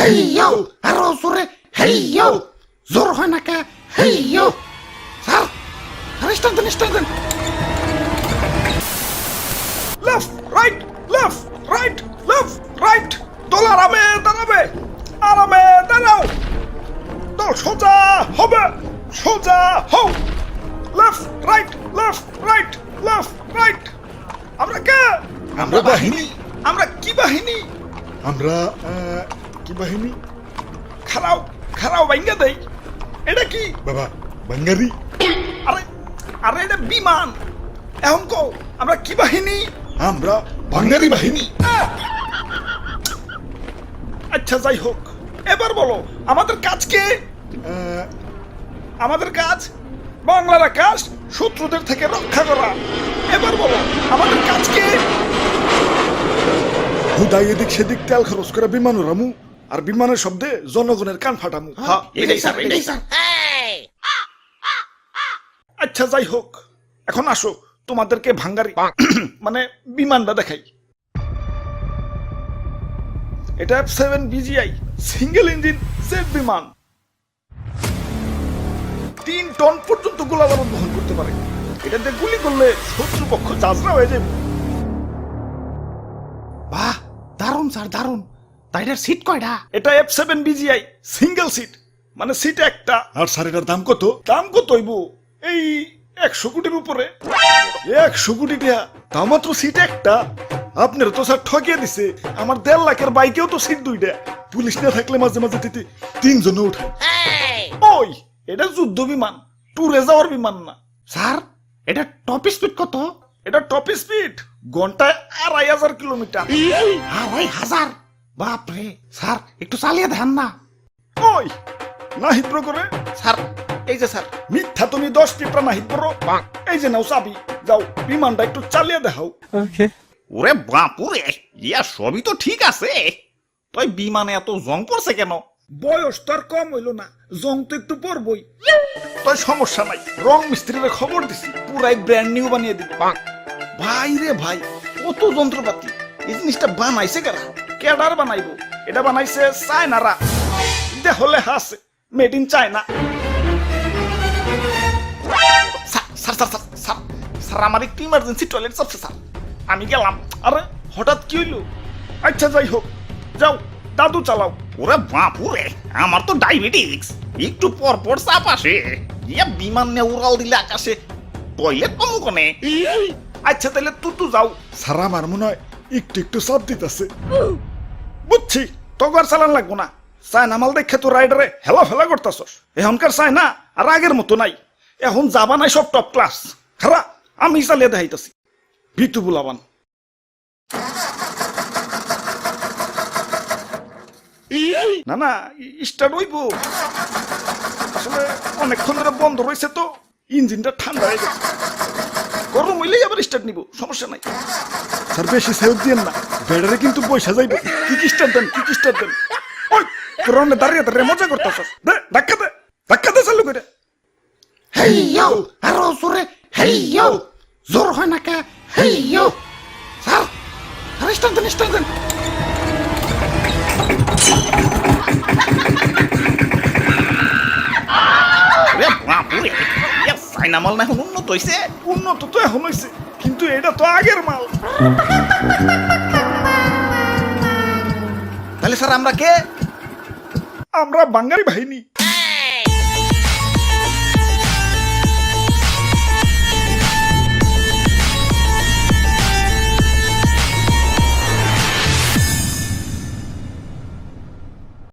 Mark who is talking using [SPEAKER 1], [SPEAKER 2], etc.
[SPEAKER 1] হেইয়ো আরো জোরে হেইয়ো জোর হয় না কে হেইয়ো স্যার স্টার্ট দেন
[SPEAKER 2] লেফট রাইট দল আরামে দাঁড়াও দল সোজা হবে সোজা হও লেফট রাইট আমরা কে
[SPEAKER 3] আমরা বাহিনী
[SPEAKER 2] আমরা কি বাহিনী
[SPEAKER 3] আমরা কি বাহিনী
[SPEAKER 2] খারাও ভাঙ্গা দেই এটা কি
[SPEAKER 3] বাবা বাঙ্গারি
[SPEAKER 2] আরে আরে এটা বিমান এখন কও আমরা কি বাহিনী
[SPEAKER 3] আমরা বাঙ্গারি বাহিনী
[SPEAKER 2] আচ্ছা যাই হোক এবার বলো আমাদের কাজ কে আমাদের কাজ বাংলার আকাশ শত্রুদের থেকে রক্ষা করা এবার বলো আমাদের কাজ কে
[SPEAKER 3] হুদাই এদিক সেদিক তেল খরচ করে বিমান উড়ামু আর বিমানের শব্দে জনগণের কান ফাটামু
[SPEAKER 2] হ্যাঁ,
[SPEAKER 1] এটাই স্যার
[SPEAKER 2] আচ্ছা যাই হোক এখন আসো তোমাদেরকে ভাঙ্গারি মানে বিমানটা দেখাই এটা F7 BGI single engine jet বিমান 3 টন পর্যন্ত গোলাবারুদ বহন করতে পারে এটাতে গুলি করলে শত্রুপক্ষ চাজরা হয়ে যাবে
[SPEAKER 1] বাহ দারুন স্যার দারুন তাইটার সিট কয়টা
[SPEAKER 2] এটা F7 BGI সিঙ্গেল সিট মানে সিট একটা
[SPEAKER 3] আর স্যার এটার দাম কত
[SPEAKER 2] দাম কত হইব এই 100 কোটির উপরে
[SPEAKER 3] 100 কোটি টাকা তাও মাত্র সিট একটা আপনার তো স্যার ঠকিয়ে দিছে আমার 1.5 লাখের বাইকেও তো সিট দুইটা পুলিশ না থাকলে মাঝে মাঝে তিতে 3 জন উঠে
[SPEAKER 2] ওই এটা যুদ্ধ বিমান ট্যুরে যাওয়ার বিমান না
[SPEAKER 1] স্যার এটা টপ স্পিড কত
[SPEAKER 2] এটা টপ স্পিড ঘন্টায় 2500 কিলোমিটার
[SPEAKER 1] 2500 বাপরে স্যার একটু চালিয়ে দেন না
[SPEAKER 2] ওই না হিব্র করে
[SPEAKER 1] স্যার এই যে স্যার
[SPEAKER 2] মিথ্যা তুমি 10 টিপরা না হিব্র এই যে নাও চাবি যাও বিমানটা একটু চালিয়ে দেখাও
[SPEAKER 4] ওরে বাপুরে ইয়া সবই তো ঠিক আছে তুই বিমানে এত জং পড়ছে কেন
[SPEAKER 2] বয়স তো আর কম হইল না জং তো একটু পড়বই তাই সমস্যা নাই রং মিস্ত্রিরে খবর দিছি পুরাই ব্র্যান্ড নিউ বানিয়ে দিবে ভাই রে ভাই কত যন্ত্রপাতি এই জিনিসটা বানাইছে কারা কেডার বানাইবো এটা বানাইছে চায়নারা দেহলে হাসে মেড ইন চায়না স্যার আমার একটু ইমার্জেন্সি টয়লেট চাপছে স্যার আমি গেলাম আরে হঠাৎ কি হইলো আচ্ছা যাই হোক যাও দাদু চালাও
[SPEAKER 4] ওরে বাপুরে আমার তো ডায়াবেটিস একটু পর পর চাপ আসে ইয়া বিমান নিয়ে উড়াল দিলে আকাশে টয়লেট পাবো কোনে
[SPEAKER 2] আচ্ছা তাহলে তুই যাও
[SPEAKER 3] স্যার আমার মনে হয় একটু একটু চাপ দিতেছে
[SPEAKER 2] বুঝছি তোকে আর চালান লাগবো না চায়না মাল দেখে তো রাইডারে হেলা ফেলা করতেছস এখনকার চায়না আর আগের মতো নাই এখন যাবা নাই সব টপ ক্লাস খারা আমি চালিয়ে দেখাইতেছি ভিতু বুলাবান না না স্টার্ট হইব আসলে অনেকক্ষণ ধরে বন্ধ রয়েছে তো ইঞ্জিনটা ঠান্ডা হয়ে গেছে গরম হইলেই আবার স্টার্ট নিব সমস্যা নাই
[SPEAKER 3] স্যার বেশি সেভ দিয়েন না ব্যাটারি কিন্তু পয়সা যাইবে
[SPEAKER 2] কি স্টার্ট দেন ওই পুরনো দাঁড়িয়ে দাঁড়িয়ে মজা করতেছস দে ধাক্কা দে চালু করে
[SPEAKER 1] হেইয়ো আরো জোরে হেইয়ো জোর হয় না কে হেইয়ো স্যার স্টার্ট দেন
[SPEAKER 4] ওরে বাপুরে ইয়া চাইনা মাল না এখন উন্নত হইছে
[SPEAKER 2] উন্নত তো এখন হয়েছে কিন্তু এটা তো আগের মাল
[SPEAKER 4] তাহলে স্যার আমরা কে
[SPEAKER 2] আমরা বাঙালি বাহিনী